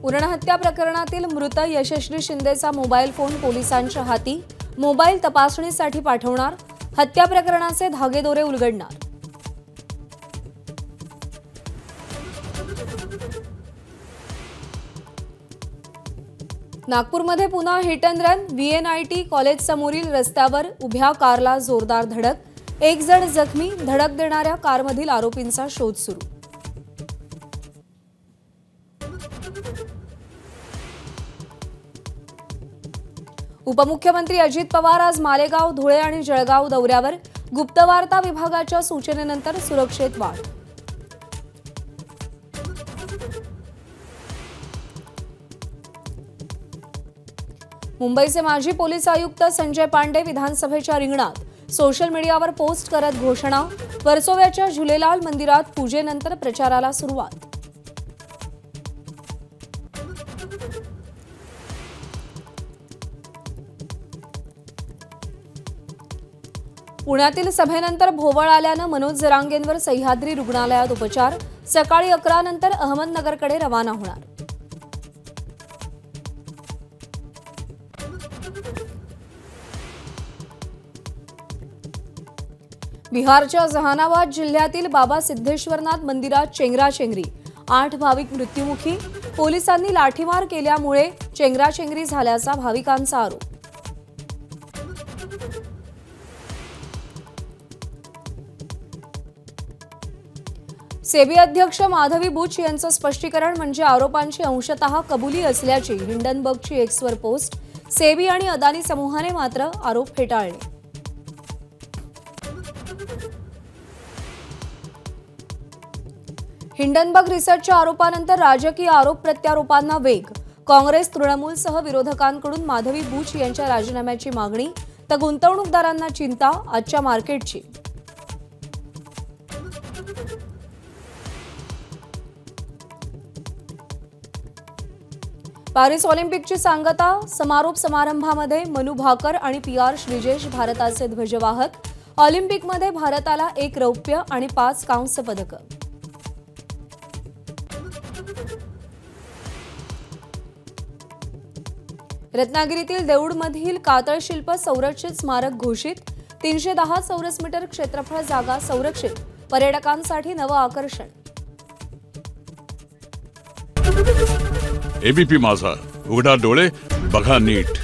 उरण हत्या प्रकरणातील मृत यशस्वी शिंदेचा मोबाईल फोन पोलिसांच्या हाती, मोबाईल तपासणीसाठी पाठवणार, हत्या प्रकरणाचे धागेदोरे उलगडणार। नागपूरमध्ये पुन्हा hit and run, VNIT college समोरील रस्त्यावर उभ्या कारला जोरदार धडक, एक जण जखमी, धडक देणाऱ्या कारमधील आरोपींचा शोध सुरू। उपमुख्यमंत्री अजित पवार आज मालेगाव, धुळे आणि जळगाव दौऱ्यावर, गुप्तवार्ता विभागाच्या सूचनेनंतर सुरक्षेत वाढ। मुंबईचे माजी पोलीस आयुक्त संजय पांडे विधानसभेच्या रिंगणात, सोशल मीडियावर पोस्ट करत घोषणा, वर्सोव्याच्या झुलेलाल मंदिरात पूजेनंतर प्रचाराला सुरुवात। पुण्यातील सभेनंतर भोवळ आल्यानं मनोज जरांगेंवर सह्याद्री रुग्णालयात उपचार, सकाळी 11 नंतर अहमदनगरकडे रवाना होणार। बिहारच्या जहानाबाद जिल्ह्यातील बाबा सिद्धेश्वरनाथ मंदिरात चेंगराचेंगरी, 8 भाविक मृत्युमुखी, पोलिसांनी लाठीमार केल्यामुळे चेंगराचेंगरी झाल्याचा भाविकांचा आरोप। सेबी अध्यक्ष माधवी बुच यांचं स्पष्टीकरण म्हणजे आरोपांची अंशतः कबुली असल्याची हिंडनबर्गची एक्सवर पोस्ट, सेबी आणि अदानी समूहाने मात्र आरोप फेटाळले। हिंडनबर्ग रिसर्चच्या आरोपानंतर राजकीय आरोप प्रत्यारोपांना वेग, काँग्रेस तृणमूलसह विरोधकांकडून माधवी बुच यांच्या राजीनाम्याची मागणी, तर गुंतवणूकदारांना चिंता आजच्या मार्केटची। पॅरिस ऑलिम्पिकची सांगता समारोप समारंभामध्ये मनू भाकर आणि PR श्रीजेश भारताचे ध्वजवाहक, ऑलिम्पिकमध्ये भारताला 1 रौप्य आणि 5 कांस्य पदकं। रत्नागिरीतील देऊळमधील कातळ शिल्प संरक्षित स्मारक घोषित, 310 चौरस मीटर क्षेत्रफळ जागा संरक्षित, पर्यटकांसाठी नवं आकर्षण। ABP माझा, उघडा डोळे बघा नीट।